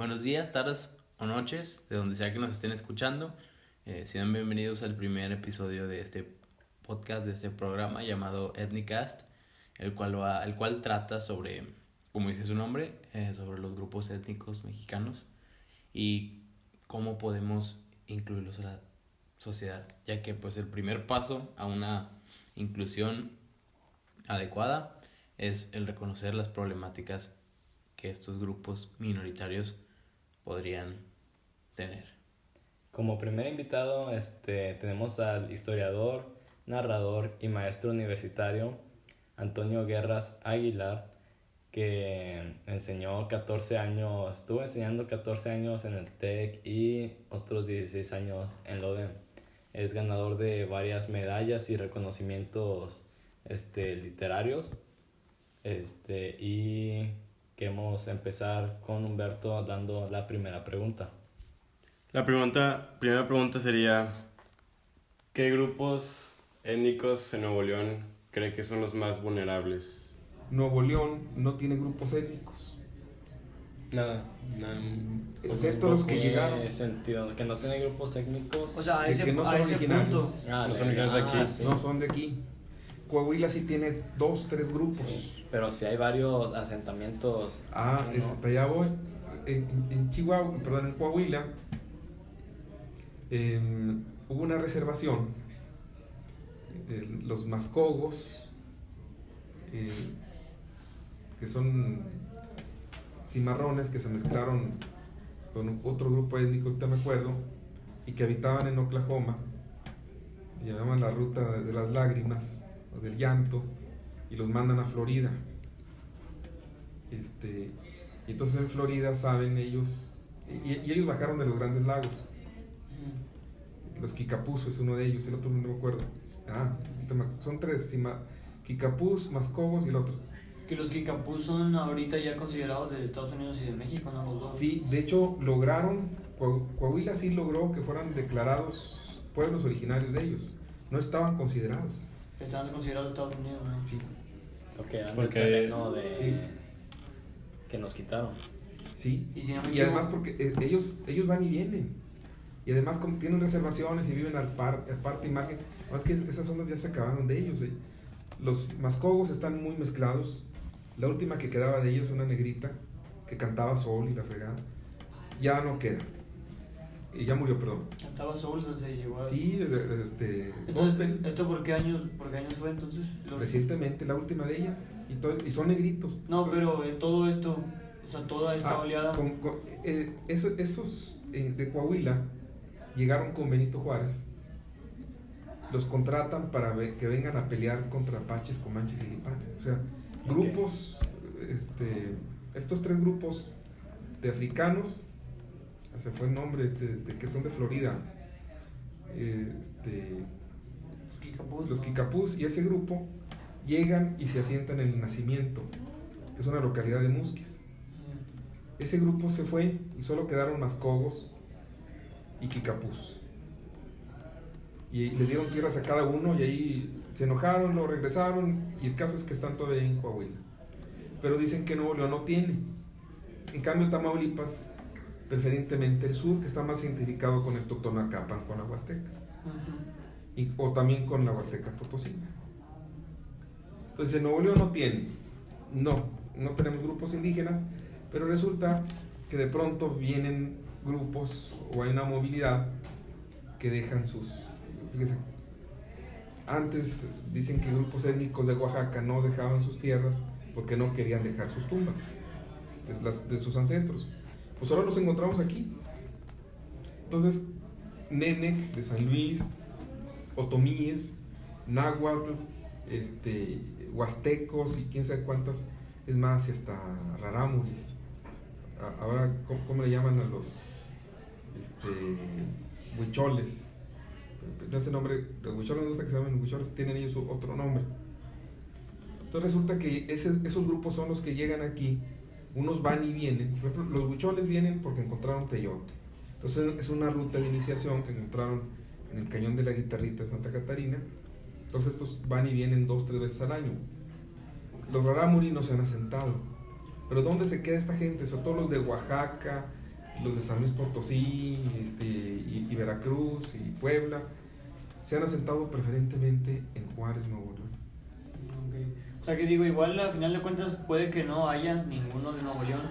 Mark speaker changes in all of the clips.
Speaker 1: Buenos días, tardes o noches, de donde sea que nos estén escuchando. Sean bienvenidos al primer episodio de este podcast, de este programa llamado Ethnicast, el cual trata sobre, como dice su nombre, sobre los grupos étnicos mexicanos y cómo podemos incluirlos a la sociedad, ya que pues el primer paso a una inclusión adecuada es el reconocer las problemáticas que estos grupos minoritarios podrían tener.
Speaker 2: Como primer invitado tenemos al historiador, narrador y maestro universitario Antonio Guerras Aguilar, que estuvo enseñando 14 años en el TEC y otros 16 años en la UDEM. Es ganador de varias medallas y reconocimientos literarios. Y queremos empezar con Humberto dando la primera pregunta.
Speaker 3: La primera pregunta sería: ¿qué grupos étnicos en Nuevo León cree que son los más vulnerables?
Speaker 4: Nuevo León no tiene grupos étnicos.
Speaker 3: Nada.
Speaker 4: Excepto los que llegaron.
Speaker 2: ¿En qué sentido? ¿Que no tiene grupos étnicos?
Speaker 5: O sea,
Speaker 4: De que no son originarios.
Speaker 5: punto.
Speaker 3: No son originarios de aquí.
Speaker 2: Sí.
Speaker 4: No son de aquí. Coahuila sí tiene 2-3 grupos.
Speaker 2: Sí, pero sí hay varios asentamientos.
Speaker 4: Para allá voy. En Coahuila, hubo una reservación, los Mascogos, que son cimarrones que se mezclaron con otro grupo étnico, ahorita me acuerdo, y que habitaban en Oklahoma, y llamaban la ruta de las lágrimas o del llanto, y los mandan a Florida. Y entonces en Florida saben ellos, y ellos bajaron de los Grandes Lagos. Los Kicapús es uno de ellos, el otro no me acuerdo. Son tres: Kicapús, Mascogos y el otro.
Speaker 5: Que los Kicapús son ahorita ya considerados de Estados Unidos y de México, ¿no? Los dos.
Speaker 4: Sí, de hecho lograron, Coahuila sí logró que fueran declarados pueblos originarios de ellos. No estaban considerados.
Speaker 5: Estaban considerados de Estados Unidos, ¿no?
Speaker 4: Sí.
Speaker 2: Porque eran
Speaker 3: Porque-
Speaker 2: del terreno
Speaker 4: Sí.
Speaker 2: que nos quitaron.
Speaker 4: Sí,
Speaker 5: Y si no me
Speaker 4: y además
Speaker 5: equivoco-
Speaker 4: porque ellos van y vienen. Y además como tienen reservaciones y viven al parte y margen. Más que esas zonas ya se acabaron de ellos. Los Mascogos están muy mezclados. La última que quedaba de ellos, una negrita que cantaba sol y la fregada, ya no queda. Y ya murió, perdón.
Speaker 5: Estaba Soul, se llegó a...
Speaker 4: Sí,
Speaker 5: Entonces,
Speaker 4: gospel.
Speaker 5: ¿esto por qué años fue entonces?
Speaker 4: Recientemente, la última de ellas. Y son negritos.
Speaker 5: No, pero todo esto, o sea, toda esta oleada...
Speaker 4: Esos de Coahuila llegaron con Benito Juárez. Los contratan para que vengan a pelear contra apaches, comanches y lipanes. O sea, grupos, estos tres grupos de africanos, se fue el nombre, de que son de Florida, los Kicapús, y ese grupo llegan y se asientan en el Nacimiento, que es una localidad de Musquis. Ese grupo se fue y solo quedaron Mascogos y Kicapús. Y les dieron tierras a cada uno y ahí se enojaron, lo regresaron, y el caso es que están todavía en Coahuila. Pero dicen que Nuevo León no tiene. En cambio Tamaulipas, preferentemente el sur, que está más identificado con el Totonacapan, con la Huasteca. O también con la Huasteca Potosina. Entonces Nuevo León no tiene. No tenemos grupos indígenas, pero resulta que de pronto vienen grupos o hay una movilidad que dejan sus... Fíjense, antes dicen que grupos étnicos de Oaxaca no dejaban sus tierras porque no querían dejar sus tumbas de sus ancestros. Pues ahora los encontramos aquí. Entonces, Nenec de San Luis, Otomíes, Náhuatl, Huastecos y quién sabe cuántas, es más, y hasta Rarámuris. Ahora, ¿cómo le llaman a los huicholes? No sé el nombre, los huicholes, me gusta que se llamen huicholes, tienen ellos otro nombre. Entonces resulta que esos grupos son los que llegan aquí, unos van y vienen. Por ejemplo, los huicholes vienen porque encontraron peyote. Entonces es una ruta de iniciación que encontraron en el cañón de la Guitarrita de Santa Catarina. Entonces estos van y vienen 2-3 veces al año. Los rarámuri no se han asentado. Pero ¿dónde se queda esta gente? Sobre todo los de Oaxaca, los de San Luis Potosí, y Veracruz y Puebla, se han asentado preferentemente en Juárez, Nuevo León.
Speaker 5: Okay. O sea que digo, igual al final de cuentas puede que no haya ninguno de Nuevo León,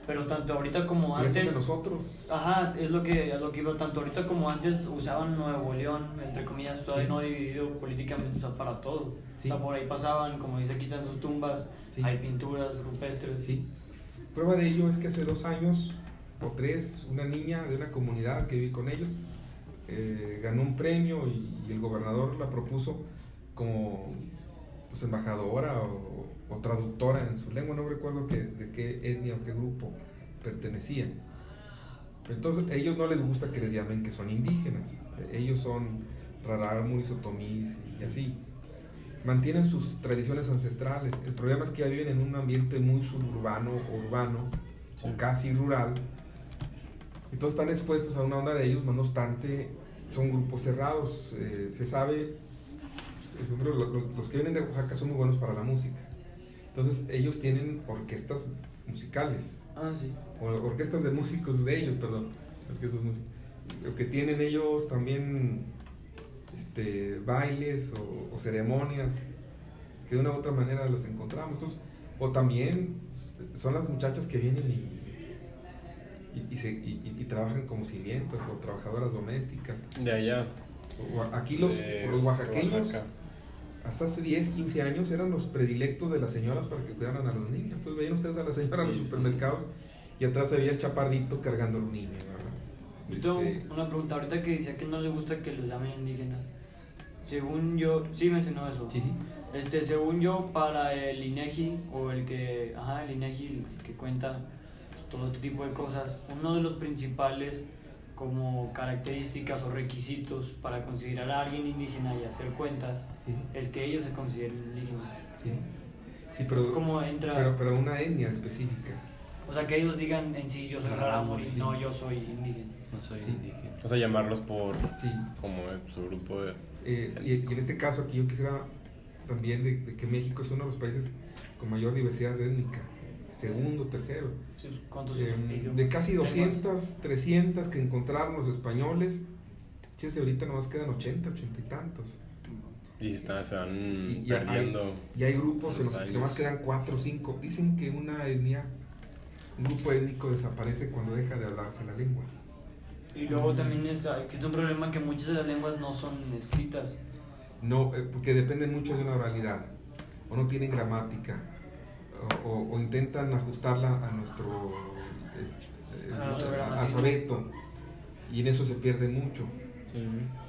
Speaker 5: pero tanto ahorita como
Speaker 4: Y eso
Speaker 5: antes...
Speaker 4: de nosotros.
Speaker 5: Ajá, es lo que iba, tanto ahorita como antes usaban Nuevo León, entre comillas, todavía
Speaker 4: Sí.
Speaker 5: no dividido políticamente, o sea, para todo.
Speaker 4: Sí.
Speaker 5: O sea, por ahí pasaban, como dice, aquí están sus tumbas,
Speaker 4: Sí.
Speaker 5: hay pinturas rupestres.
Speaker 4: Sí. Prueba de ello es que hace 2 años o 3, una niña de una comunidad que vive con ellos ganó un premio y el gobernador la propuso como pues, embajadora o traductora en su lengua, no recuerdo de qué etnia o qué grupo pertenecía. Entonces, a ellos no les gusta que les llamen que son indígenas, ellos son rarámuris, otomís y así. Mantienen sus tradiciones ancestrales. El problema es que ya viven en un ambiente muy suburbano, urbano,
Speaker 3: Sí.
Speaker 4: o casi rural. Entonces están expuestos a una onda de ellos, no obstante, son grupos cerrados. Se sabe, por ejemplo, los que vienen de Oaxaca son muy buenos para la música. Entonces ellos tienen orquestas musicales,
Speaker 5: Ah, sí.
Speaker 4: o orquestas de músicos de ellos, perdón, orquestas musicales. Lo que tienen ellos también bailes o ceremonias que de una u otra manera los encontramos. Entonces, o también son las muchachas que vienen y trabajan como sirvientas o trabajadoras domésticas.
Speaker 3: De allá.
Speaker 4: Aquí los oaxaqueños,
Speaker 3: Oaxaca.
Speaker 4: hasta hace 10, 15 años, eran los predilectos de las señoras para que cuidaran a los niños. Entonces veían ustedes a la señora en los
Speaker 3: Sí,
Speaker 4: supermercados y atrás se veía el chaparrito cargando a los niños, ¿verdad?
Speaker 5: Yo tengo una pregunta, ahorita que decía que no le gusta que los llamen indígenas. Según yo, sí mencionó eso.
Speaker 4: Sí, sí.
Speaker 5: Según yo, para el INEGI, o el INEGI, el que cuenta todo este tipo de cosas, uno de los principales como características o requisitos para considerar a alguien indígena y hacer cuentas
Speaker 4: Sí, sí.
Speaker 5: es que ellos se consideren indígenas.
Speaker 4: Sí, sí, pero,
Speaker 5: ¿Cómo entra?
Speaker 4: pero una etnia específica.
Speaker 5: O sea, que ellos digan en sí, yo soy rarámuri,
Speaker 4: Sí.
Speaker 5: no, yo soy indígena.
Speaker 1: No soy
Speaker 4: Sí.
Speaker 1: indígena.
Speaker 3: O sea, llamarlos por
Speaker 4: Sí.
Speaker 3: como su grupo de...
Speaker 4: Y en este caso aquí yo quisiera también de que México es uno de los países con mayor diversidad étnica, segundo, tercero.
Speaker 5: Sí, ¿cuántos
Speaker 4: De casi 200, 300 que encontraron los españoles, ahorita nomás quedan 80 y tantos.
Speaker 3: Y se van
Speaker 4: Y
Speaker 3: perdiendo.
Speaker 4: hay grupos en los que
Speaker 3: años.
Speaker 4: nomás quedan 4 o 5. Dicen que una etnia, un grupo étnico desaparece cuando deja de hablarse la lengua.
Speaker 5: Y luego también existe un problema que muchas de las lenguas no son escritas.
Speaker 4: No, porque dependen mucho de una oralidad, o no tienen gramática, o intentan ajustarla a nuestro alfabeto, y en eso se pierde mucho.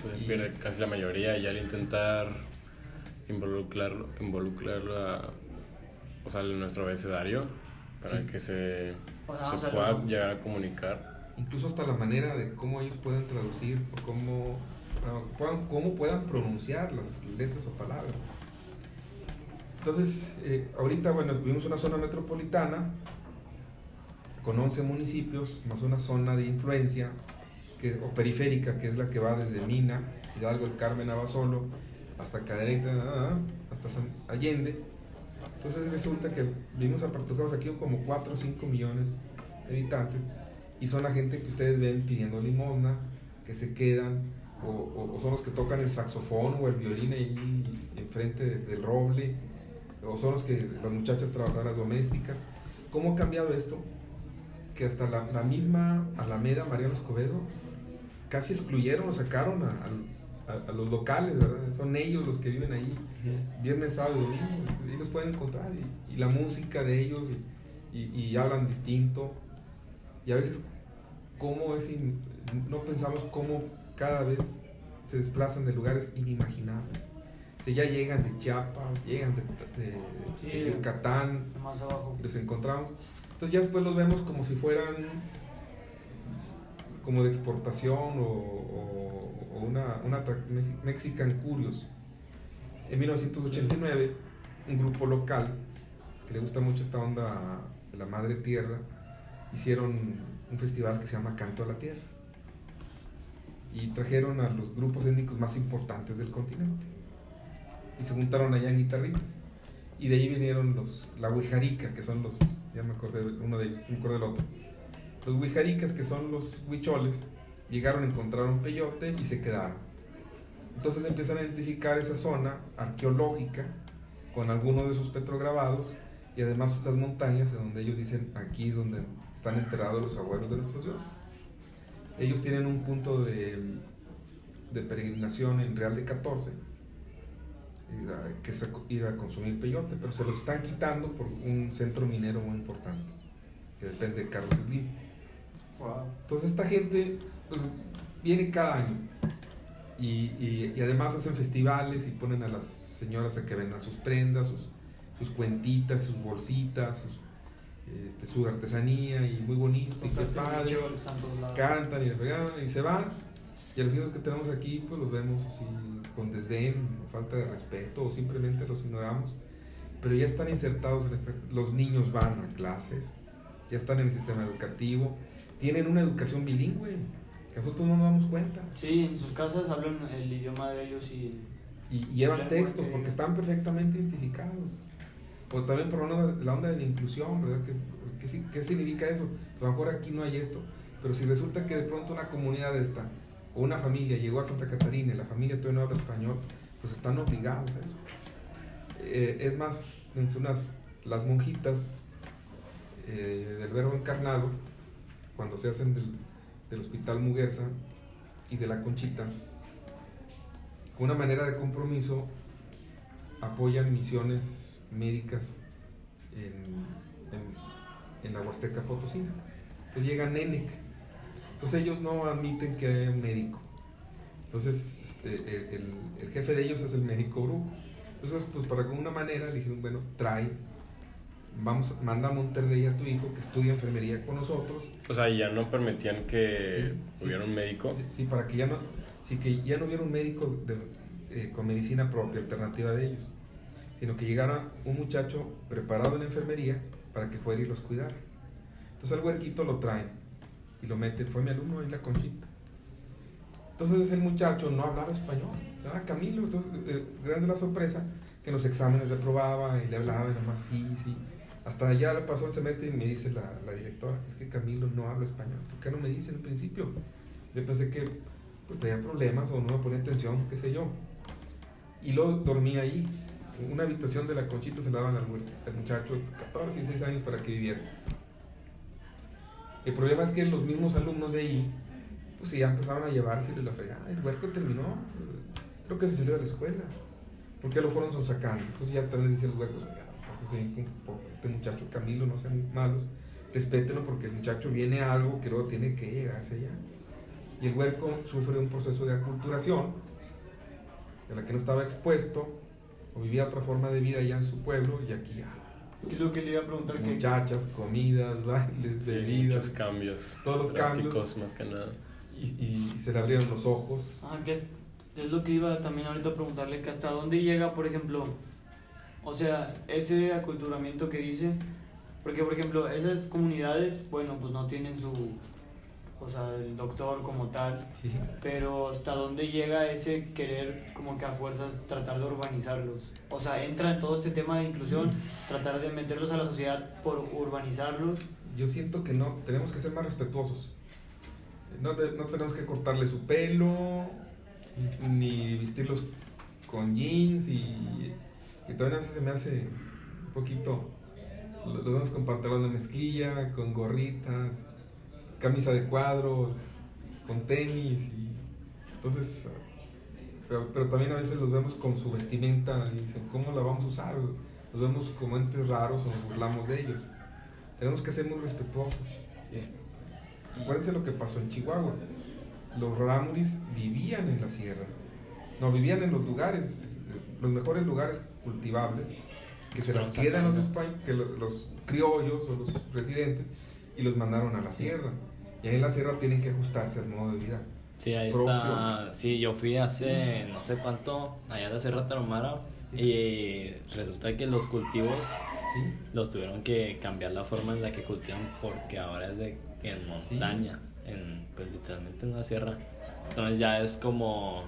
Speaker 3: Pues
Speaker 4: Y-
Speaker 3: pierde casi la mayoría y al intentar involucrarlo o sea, en nuestro abecedario para
Speaker 4: Sí.
Speaker 3: que se
Speaker 5: O sea,
Speaker 3: pueda
Speaker 5: los-
Speaker 3: llegar a comunicar.
Speaker 4: Incluso hasta la manera de cómo ellos pueden traducir, o cómo puedan pronunciar las letras o palabras. Entonces, ahorita, bueno, vivimos una zona metropolitana con 11 municipios, más una zona de influencia o periférica, que es la que va desde Mina, Hidalgo, El Carmen, Abasolo, hasta Cadereyta, hasta San Allende. Entonces resulta que vivimos apartados aquí como 4 o 5 millones de habitantes, y son la gente que ustedes ven pidiendo limosna, que se quedan, o son los que tocan el saxofón o el violín ahí enfrente del roble, o son las muchachas trabajadoras domésticas. ¿Cómo ha cambiado esto? Que hasta la misma Alameda Mariano Escobedo casi excluyeron o sacaron a los locales, ¿verdad? Son ellos los que viven ahí viernes, sábado y domingo, y los pueden encontrar, y la música de ellos, y hablan distinto, y a veces no pensamos cómo cada vez se desplazan de lugares inimaginables. O sea, ya llegan de Chiapas, llegan de Yucatán,
Speaker 5: más abajo.
Speaker 4: los encontramos. Entonces ya después los vemos como si fueran como de exportación o una Mexican Curious. En 1989, un grupo local que le gusta mucho esta onda de la madre tierra, hicieron un festival que se llama Canto a la Tierra, y trajeron a los grupos étnicos más importantes del continente y se juntaron allá en guitarritas, y de ahí vinieron la Huijarica, que son ya me acordé uno de ellos, no me acuerdo del otro, Los huijaricas, que son los huicholes, llegaron, encontraron peyote y se quedaron. Entonces empiezan a identificar esa zona arqueológica con algunos de sus petrograbados y además las montañas en donde ellos dicen aquí es donde están enterrados los abuelos de nuestros dioses. Ellos tienen un punto de peregrinación en Real de 14, que es ir a consumir peyote, pero se lo están quitando por un centro minero muy importante, que depende de Carlos Slim.
Speaker 5: Wow.
Speaker 4: Entonces esta gente pues, viene cada año y además hacen festivales y ponen a las señoras a que vendan sus prendas, sus cuentitas, sus bolsitas, su artesanía, y muy bonito, y qué padre, cantan y se van, y a los hijos que tenemos aquí pues los vemos así con desdén, falta de respeto, o simplemente los ignoramos, pero ya están insertados los niños van a clases, ya están en el sistema educativo, tienen una educación bilingüe, que nosotros no nos damos cuenta.
Speaker 5: Sí, en sus casas hablan el idioma de ellos y
Speaker 4: llevan textos porque están perfectamente identificados. O también por la onda de la inclusión, ¿verdad? ¿Qué significa eso? A lo mejor aquí no hay esto, pero si resulta que de pronto una comunidad esta, o una familia llegó a Santa Catarina y la familia todavía no habla español, pues están obligados a eso. Es más, las monjitas del Verbo Encarnado, cuando se hacen del Hospital Muguerza y de la Conchita, una manera de compromiso, apoyan misiones médicas en la Huasteca Potosina. Entonces llega NENEC, entonces ellos no admiten que haya un médico, entonces el jefe de ellos es el médico brujo. Entonces pues para alguna manera le dijeron, bueno, manda a Monterrey a tu hijo que estudia enfermería con nosotros.
Speaker 3: O sea, ya no permitían que hubiera un médico.
Speaker 4: Sí, para que ya no hubiera un médico con medicina propia, alternativa de ellos, sino que llegara un muchacho preparado en enfermería para que fuera y los cuidara. Entonces al huerquito lo traen y lo meten, fue mi alumno en la Conchita. Entonces el muchacho no hablaba español, era Camilo. Entonces, grande la sorpresa, que en los exámenes reprobaba y le hablaba y nomás sí. Hasta ya le pasó el semestre y me dice la directora, es que Camilo no habla español. ¿Por qué no me dice en principio? Yo pensé que pues, tenía problemas o no me ponía atención, qué sé yo. Y luego dormía ahí. Una habitación de la Conchita se la daban al muchacho, 14, 16 años, para que viviera. El problema es que los mismos alumnos de ahí, pues ya empezaron a llevárselo y la fregada. El huerco terminó, creo que se salió de la escuela, porque ya lo fueron sonsacando. Entonces ya tal vez decían los huercos, este muchacho Camilo, no sean malos, respétenlo porque el muchacho viene a algo que luego tiene que llegarse allá. Y el huerco sufre un proceso de aculturación a la que no estaba expuesto, o vivía otra forma de vida allá en su pueblo, y aquí ya.
Speaker 5: ¿Qué es lo que le iba a preguntar?
Speaker 4: Muchachas, comidas, bailes, bebidas.
Speaker 3: Muchos cambios.
Speaker 4: Todos los cambios.
Speaker 3: Más que nada.
Speaker 4: Y se le abrieron los ojos.
Speaker 5: Que es lo que iba también ahorita a preguntarle, que hasta dónde llega, por ejemplo, o sea, ese aculturamiento que dice, porque por ejemplo, esas comunidades, bueno, pues no tienen el doctor como tal,
Speaker 4: sí.
Speaker 5: Pero hasta dónde llega ese querer como que a fuerzas tratar de urbanizarlos, o sea, entra en todo este tema de inclusión, tratar de meterlos a la sociedad por urbanizarlos.
Speaker 4: Yo siento que no, tenemos que ser más respetuosos, no tenemos que cortarle su pelo, ni vestirlos con jeans, y también a veces se me hace un poquito, los vemos con pantalón de mezclilla, con gorritas, camisa de cuadros, con tenis, y entonces, pero también a veces los vemos con su vestimenta y dicen, ¿cómo la vamos a usar? Los vemos como entes raros o nos burlamos de ellos. Tenemos que ser muy respetuosos.
Speaker 1: Sí.
Speaker 4: Acuérdense lo que pasó en Chihuahua. Los rarámuris vivían en la sierra, no vivían en los lugares, los mejores lugares cultivables, que se las quedan los criollos o los residentes, y los mandaron a la sierra. Y ahí en la sierra tienen que ajustarse al modo de vida.
Speaker 2: Sí, ahí
Speaker 4: propio.
Speaker 2: está. Sí, yo fui hace no sé cuánto, allá de Sierra Tarahumara, y resulta que los cultivos
Speaker 4: ¿Sí?
Speaker 2: los tuvieron que cambiar la forma en la que cultivan, porque ahora es en montaña, pues literalmente en una sierra. Entonces ya es como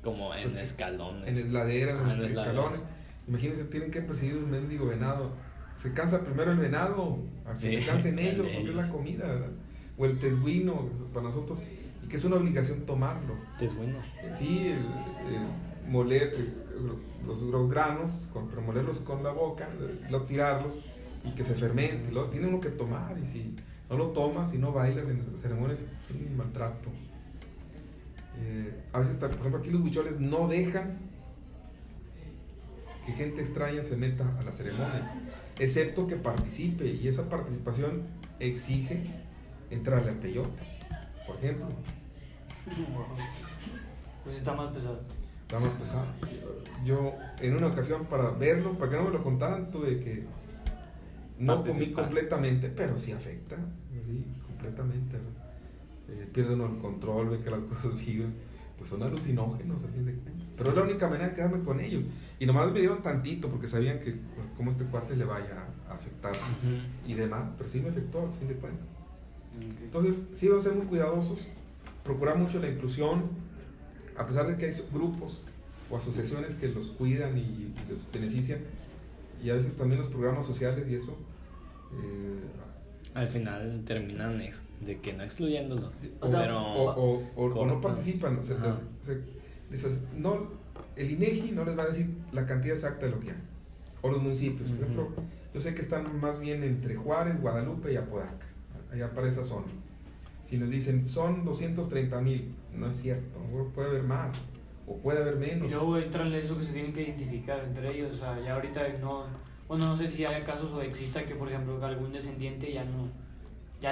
Speaker 2: en
Speaker 4: Pues,
Speaker 2: escalones.
Speaker 4: En laderas,
Speaker 2: En
Speaker 4: en escalones.
Speaker 2: escalones.
Speaker 4: Imagínense, tienen que perseguir un mendigo venado. Se cansa primero el venado, a que se cansen ellos, porque es la comida, ¿verdad? o el tesguino para nosotros, y que es una obligación tomarlo.
Speaker 2: Es bueno.
Speaker 4: Sí, moler los granos, pero molerlos con la boca, luego tirarlos y que se fermente, luego tiene uno que tomar, y si no lo tomas, si no bailas en las ceremonias, es un maltrato. A veces, por ejemplo, aquí los huicholes no dejan que gente extraña se meta a las ceremonias, excepto que participe, y esa participación exige entrarle al peyote, por ejemplo.
Speaker 5: Pues está más pesado.
Speaker 4: Está más pesado. Yo en una ocasión, para verlo, para que no me lo contaran, tuve que no comí completamente, pero sí afecta, sí, completamente. Pierde uno el control, ve que las cosas viven, pues son alucinógenos a fin de cuentas. Pero es la única manera de quedarme con ellos. Y nomás me dieron tantito porque sabían que como este cuate le vaya a afectar y demás, pero sí me afectó a fin de cuentas. Entonces sí debemos ser muy cuidadosos, procurar mucho la inclusión, a pesar de que hay grupos o asociaciones que los cuidan y los benefician, y a veces también los programas sociales y eso.
Speaker 2: Al final terminan de que no excluyéndolos,
Speaker 4: o no participan. No, el INEGI no les va a decir la cantidad exacta de lo que hay, o los municipios. Por ejemplo, yo sé que están más bien entre Juárez, Guadalupe y Apodaca, allá para esa zona. Si nos dicen son 230,000, no es cierto, puede haber más o puede haber menos.
Speaker 5: Y luego entra eso que se tienen que identificar entre ellos. O sea, ya ahorita no sé si hay casos o exista que, por ejemplo, algún descendiente ya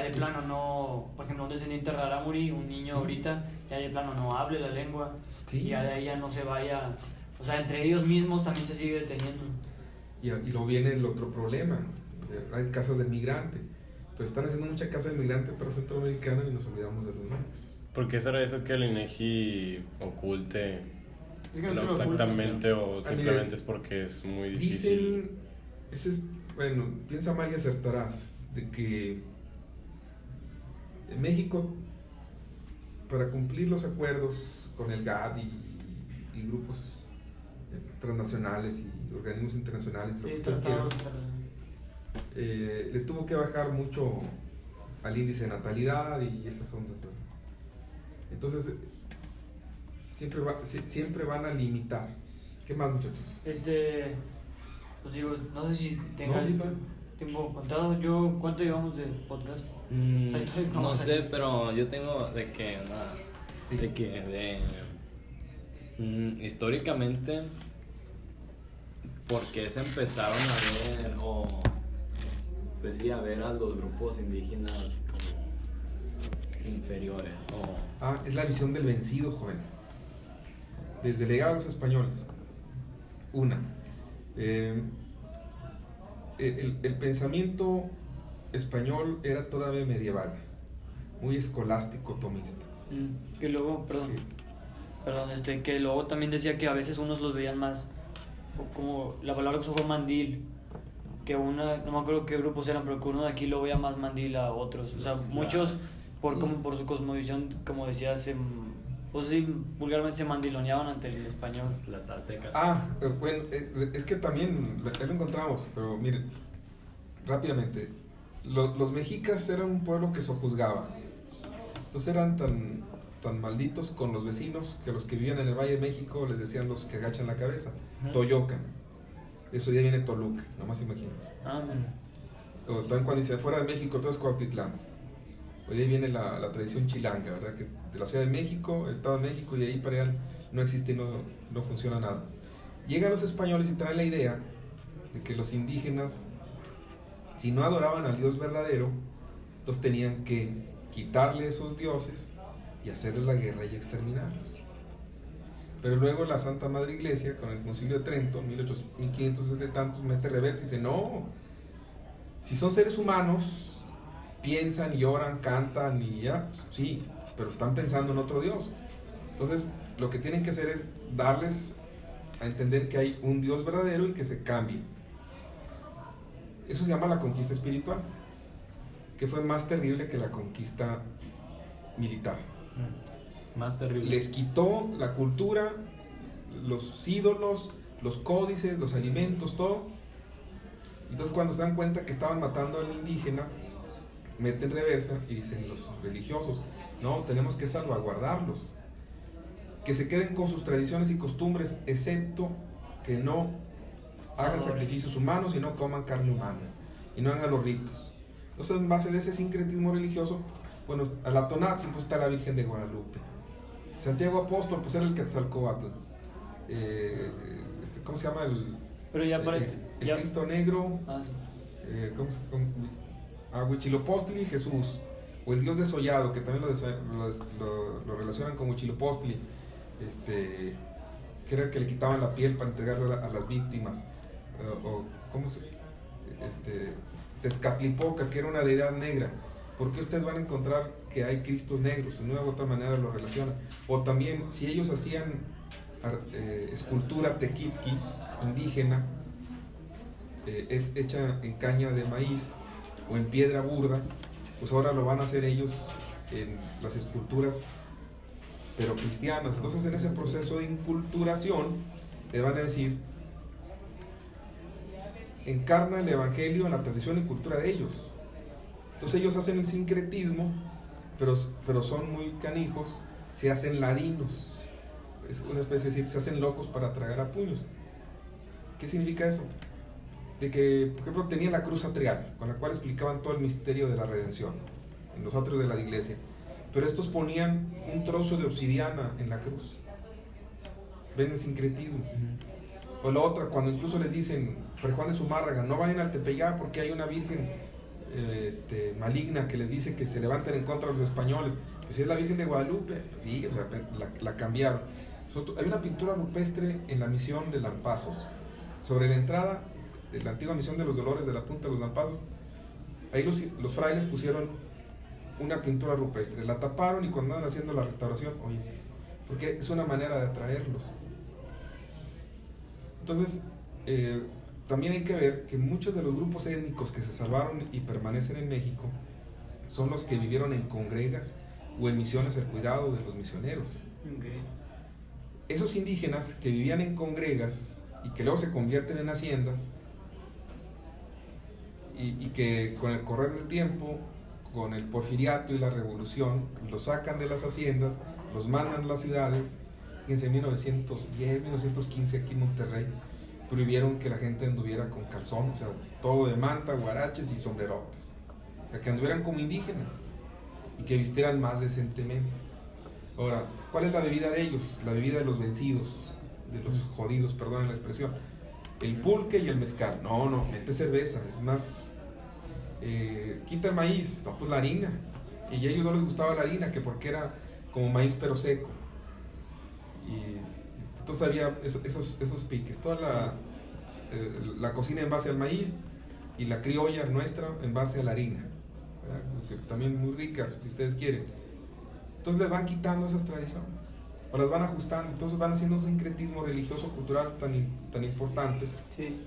Speaker 5: de plano no, por ejemplo, un descendiente de Rarámuri, un niño ahorita, ya de plano no hable la lengua, y ya de ahí ya no se vaya, o sea, entre ellos mismos también se sigue deteniendo.
Speaker 4: Y luego viene el otro problema, hay casas del migrante, pero están haciendo mucha casa del migrante para centroamericano y nos olvidamos de los nuestros.
Speaker 3: ¿Por qué será eso que el INEGI oculte?
Speaker 5: Es que no
Speaker 3: No exactamente, o simplemente es porque es muy difícil.
Speaker 4: Dicen, bueno, piensa mal y acertarás, de que en México, para cumplir los acuerdos con el GATT y grupos transnacionales y organismos internacionales, lo que ustedes quieran, le tuvo que bajar mucho al índice de natalidad y esas ondas, ¿no? Entonces siempre van a limitar. ¿Qué más, muchachos?
Speaker 5: Pues digo, no sé si tengas tiempo contado. ¿Cuánto llevamos de podcast?
Speaker 2: No sé, pero yo tengo históricamente, porque se empezaron a ver a los grupos indígenas como inferiores.
Speaker 4: Es la visión del vencido, joven. Desde el legado de los españoles. El pensamiento español era todavía medieval, muy escolástico, tomista.
Speaker 5: Que luego, que luego también decía que a veces unos los veían más, como la palabra que usó fue mandil, que no me acuerdo qué grupos eran, pero que uno de aquí lo veía más mandil a otros. O sea, muchos, por su cosmovisión, como decía, vulgarmente se mandiloneaban ante el español.
Speaker 2: Las aztecas.
Speaker 4: Bueno, es que también lo encontramos, pero miren, rápidamente, los mexicas eran un pueblo que sojuzgaba. Entonces eran tan malditos con los vecinos que los que vivían en el Valle de México les decían los que agachan la cabeza, Toyocan. Eso ya viene Toluca, nomás imagínense. O también cuando dice fuera de México todo es Cuautitlán. Hoy ahí viene la tradición chilanga, ¿verdad? Que de la Ciudad de México, Estado de México, y de ahí para allá no existe y no funciona nada. Llegan los españoles y traen la idea de que los indígenas, si no adoraban al Dios verdadero, entonces tenían que quitarle esos dioses y hacerles la guerra y exterminarlos. Pero luego la Santa Madre Iglesia, con el Concilio de Trento, 1560 y tantos, mete reversa y dice, no, si son seres humanos, piensan y oran, cantan y ya, sí, pero están pensando en otro Dios. Entonces, lo que tienen que hacer es darles a entender que hay un Dios verdadero y que se cambien. Eso se llama la conquista espiritual, que fue más terrible que la conquista militar.
Speaker 2: Más terrible.
Speaker 4: Les quitó la cultura, los ídolos, los códices, los alimentos, todo. Entonces, cuando se dan cuenta que estaban matando al indígena, meten reversa y dicen los religiosos, no, tenemos que salvaguardarlos, que se queden con sus tradiciones y costumbres, excepto que no hagan sacrificios humanos y no coman carne humana y no hagan los ritos. Entonces, en base de ese sincretismo religioso, bueno, a la Tonantzin pues está la Virgen de Guadalupe. Santiago Apóstol pues era el Quetzalcóatl. ¿Cómo se llama?
Speaker 5: Pero ya para
Speaker 4: el Cristo Negro. Huitzilopochtli, Jesús. O el Dios desollado, que también lo relacionan con Huitzilopochtli, que era el que le quitaban la piel para entregarla a las víctimas. Tezcatlipoca, que era una deidad negra. ¿Por qué ustedes van a encontrar que hay cristos negros? De una u otra manera lo relacionan. O también, si ellos hacían escultura tequitqui, indígena, es hecha en caña de maíz o en piedra burda, pues ahora lo van a hacer ellos en las esculturas, pero cristianas. Entonces, en ese proceso de inculturación, le van a decir, encarna el evangelio en la tradición y cultura de ellos. Entonces ellos hacen el sincretismo, pero son muy canijos, se hacen ladinos. Es una especie de decir, se hacen locos para tragar a puños. ¿Qué significa eso? De que, por ejemplo, tenían la cruz atrial, con la cual explicaban todo el misterio de la redención, en los atrios de la iglesia. Pero estos ponían un trozo de obsidiana en la cruz. ¿Ven el sincretismo? O la otra, cuando incluso les dicen, Fray Juan de Zumárraga, no vayan al Tepeyac porque hay una virgen maligna que les dice que se levanten en contra de los españoles. Pues si es la Virgen de Guadalupe, pues sí, o sea, la cambiaron. Hay una pintura rupestre en la misión de Lampazos, sobre la entrada de la antigua misión de los Dolores de la Punta de los Lampazos. Ahí los frailes pusieron una pintura rupestre, la taparon, y cuando andan haciendo la restauración, oye, porque es una manera de atraerlos. Entonces, también hay que ver que muchos de los grupos étnicos que se salvaron y permanecen en México son los que vivieron en congregas o en misiones al cuidado de los misioneros.
Speaker 5: Okay.
Speaker 4: Esos indígenas que vivían en congregas y que luego se convierten en haciendas, y que con el correr del tiempo, con el porfiriato y la revolución, los sacan de las haciendas, los mandan a las ciudades. Fíjense, en 1910, 1915 aquí en Monterrey prohibieron que la gente anduviera con calzón, o sea, todo de manta, guaraches y sombrerotes, o sea, que anduvieran como indígenas y que vistieran más decentemente. Ahora, ¿cuál es la bebida de ellos? La bebida de los vencidos, de los jodidos, perdonen la expresión. El pulque y el mezcal. No, mete cerveza, es más, quita el maíz, no, pues la harina. Y a ellos no les gustaba la harina, que porque era como maíz pero seco. Y entonces había esos piques, toda la cocina en base al maíz y la criolla nuestra en base a la harina, ¿verdad? Que también muy rica, si ustedes quieren. Entonces les van quitando esas tradiciones o las van ajustando, entonces van haciendo un sincretismo religioso cultural tan importante,
Speaker 5: sí,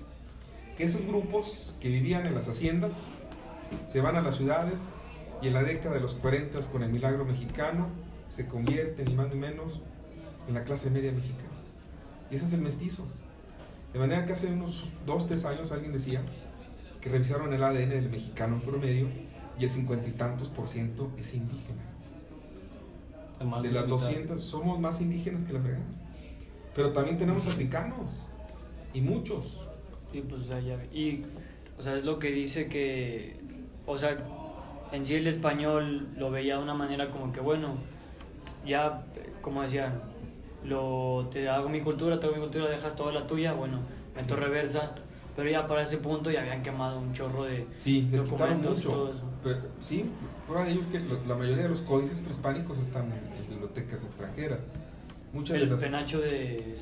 Speaker 4: que esos grupos que vivían en las haciendas se van a las ciudades, y en la década de los 40, con el milagro mexicano, se convierten ni más ni menos en la clase media mexicana. Y ese es el mestizo. De manera que hace unos 2-3 años alguien decía que revisaron el ADN del mexicano en promedio y el 50 y tantos % es indígena. De las 200 somos más indígenas que la fregada. Pero también tenemos africanos, y muchos.
Speaker 5: Sí, pues o sea, es lo que dice que, o sea, en sí el español lo veía de una manera como que, bueno, ya, como decían, te hago mi cultura, dejas toda la tuya, bueno, meto reversa, pero ya para ese punto ya habían quemado un chorro de documentos y todo eso.
Speaker 4: Pero, sí, prueba de ello es que la mayoría de los códices prehispánicos están en bibliotecas extranjeras.
Speaker 5: El penacho de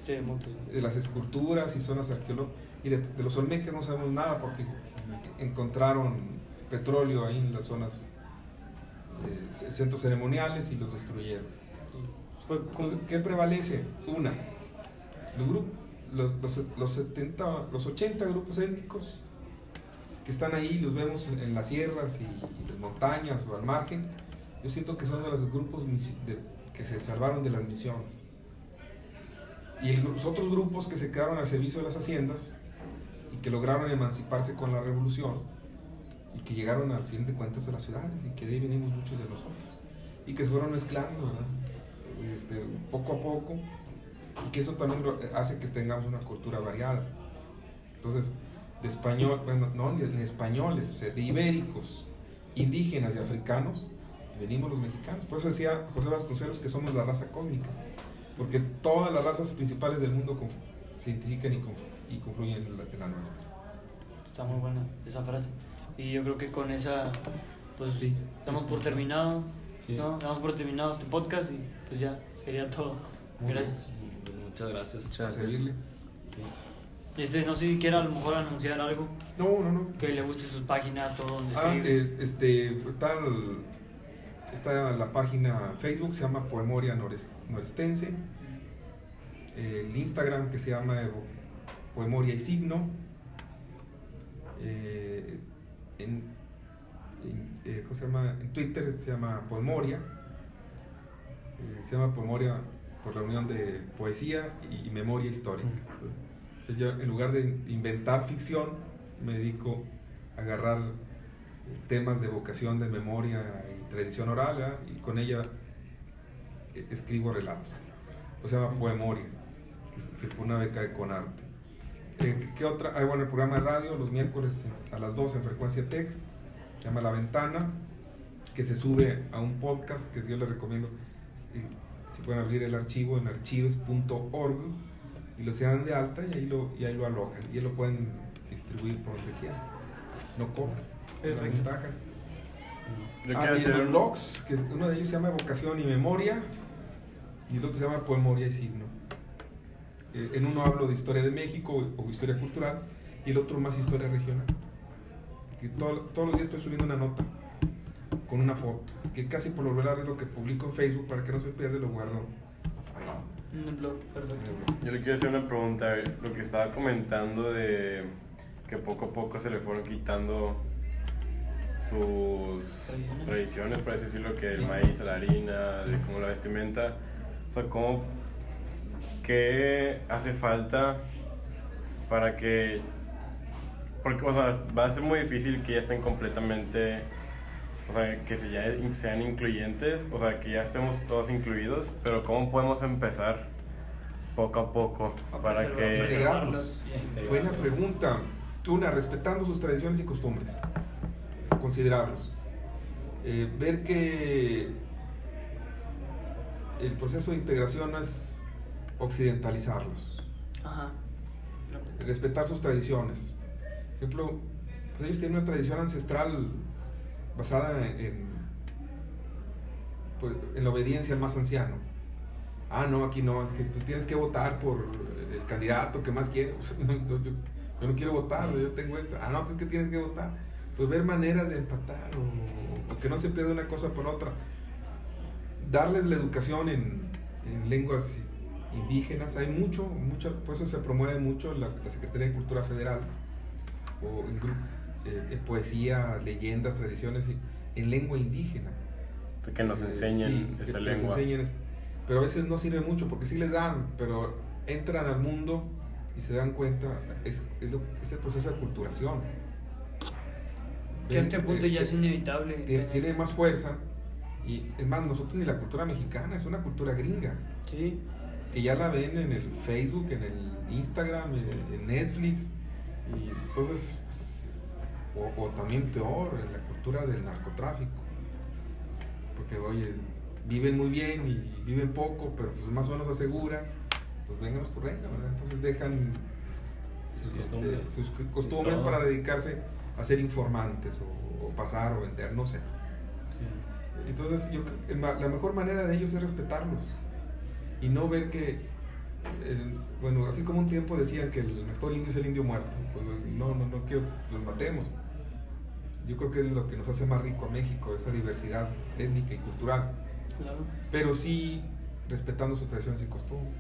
Speaker 4: de las esculturas y zonas arqueológicas, y de los olmeques no sabemos nada porque encontraron petróleo ahí en las zonas, centros ceremoniales, y los destruyeron. Entonces, ¿qué prevalece? Los 80 grupos étnicos que están ahí, los vemos en las sierras y las montañas o al margen. Yo siento que son de los grupos que se salvaron de las misiones. Y los otros grupos que se quedaron al servicio de las haciendas y que lograron emanciparse con la revolución, y que llegaron al fin de cuentas a las ciudades y que de ahí venimos muchos de nosotros y que se fueron mezclando, ¿verdad? Poco a poco, y que eso también hace que tengamos una cultura variada. Entonces, de español, bueno, no ni españoles, o sea, de ibéricos, indígenas y africanos, venimos los mexicanos. Por eso decía José Vasconcelos que somos la raza cósmica, porque todas las razas principales del mundo se identifican y confluyen en la nuestra.
Speaker 5: Está muy buena esa frase. Y yo creo que con esa, pues
Speaker 4: Sí.
Speaker 5: damos por terminado,
Speaker 2: Sí.
Speaker 5: ¿no? Damos por terminado este podcast y pues ya, sería todo.
Speaker 2: Muy bien.
Speaker 5: Gracias.
Speaker 2: Muchas gracias.
Speaker 4: A servirle.
Speaker 5: No sé si quiera a lo mejor anunciar algo,
Speaker 4: No.
Speaker 5: que le guste sus páginas, todo donde escribe.
Speaker 4: Está la página Facebook, se llama Poemoria Norestense. El Instagram, que se llama Poemoria y Signo. ¿Cómo se llama? En Twitter se llama Poemoria. Se llama Poemoria por la unión de poesía y memoria histórica. Entonces, yo, en lugar de inventar ficción, me dedico a agarrar temas de vocación, de memoria y tradición oral, ¿verdad? Y con ella escribo relatos. Pues se llama Poemoria, que por una beca de Conarte. ¿Qué otra? Bueno, el programa de radio los miércoles a las 2 en Frecuencia Tech, se llama La Ventana, que se sube a un podcast que yo les recomiendo. Si pueden abrir el archivo en archives.org y lo se dan de alta y ahí lo alojan y ahí lo pueden distribuir por donde quieran. No cobran.
Speaker 5: Perfecto.
Speaker 4: La ventaja.
Speaker 3: Yo
Speaker 4: Y
Speaker 3: quiero hacer
Speaker 4: los blogs, que uno de ellos se llama Vocación y Memoria y el otro se llama Poemoria y Signo. En uno hablo de historia de México o historia cultural y el otro más historia regional. Que todos los días estoy subiendo una nota con una foto, que casi por lo regular es lo que publico en Facebook, para que no se pierda, lo guardo ahí.
Speaker 5: En el blog, perfecto.
Speaker 3: Yo le quiero hacer una pregunta. Lo que estaba comentando de que poco a poco se le fueron quitando sus tradiciones, por así decirlo, que el
Speaker 4: Sí.
Speaker 3: maíz, la harina,
Speaker 4: Sí.
Speaker 3: de como la vestimenta. O sea, ¿qué hace falta para que... Porque, o sea, va a ser muy difícil que ya estén completamente... O sea, que sean incluyentes, o sea, que ya estemos todos incluidos, pero ¿cómo podemos empezar poco a poco para que...
Speaker 4: Integrarlos. Buena pregunta. Una, respetando sus tradiciones y costumbres, considerarlos. Ver que el proceso de integración no es occidentalizarlos.
Speaker 5: Ajá.
Speaker 4: Respetar sus tradiciones. Por ejemplo, pues ellos tienen una tradición ancestral basada en la obediencia al más anciano. No, aquí no, es que tú tienes que votar por el candidato que más quiere. Yo no quiero votar, yo tengo esta. No, es que tienes que votar. Pues ver maneras de empatar o que no se pierda una cosa por otra. Darles la educación en lenguas indígenas. Hay mucho, por eso se promueve mucho la Secretaría de Cultura Federal, o en poesía, leyendas, tradiciones en lengua indígena.
Speaker 3: Que nos enseñen esa lengua.
Speaker 4: Nos enseñen pero a veces no sirve mucho porque sí les dan, pero entran al mundo y se dan cuenta, es el proceso de aculturación.
Speaker 5: Que a este punto ya es inevitable.
Speaker 4: Tiene más fuerza, y es más, nosotros ni la cultura mexicana, es una cultura gringa.
Speaker 5: Sí.
Speaker 4: Que ya la ven en el Facebook, en el Instagram, en Netflix, y entonces, o también peor, en la cultura del narcotráfico. Porque, oye, viven muy bien y viven poco, pero pues más o menos aseguran, pues vénganos por renga, ¿verdad? Entonces dejan sus costumbres para dedicarse a ser informantes o pasar o vender, no sé. Sí. Entonces yo creo que la mejor manera de ellos es respetarlos y no ver que, bueno, así como un tiempo decían que el mejor indio es el indio muerto, pues no quiero que los matemos. Yo creo que es lo que nos hace más rico a México, esa diversidad étnica y cultural.
Speaker 5: Claro.
Speaker 4: Pero sí respetando sus tradiciones y costumbres.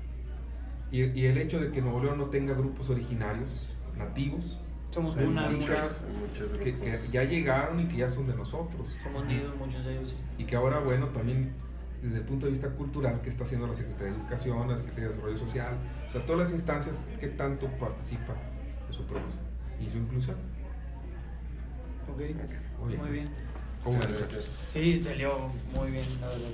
Speaker 4: Y el hecho de que Nuevo León no tenga grupos originarios, nativos,
Speaker 5: somos
Speaker 3: muchos
Speaker 4: que ya llegaron y que ya son de nosotros.
Speaker 5: Somos unidos, muchos de ellos, sí.
Speaker 4: Y que ahora, bueno, también desde el punto de vista cultural, que está haciendo la Secretaría de Educación, la Secretaría de Desarrollo Social, o sea, todas las instancias que tanto participan en su promoción y su inclusión.
Speaker 5: Ok,
Speaker 4: Muy bien.
Speaker 5: muy bien.
Speaker 4: ¿Cómo ves?
Speaker 3: Gracias.
Speaker 5: Sí, salió muy bien, la verdad.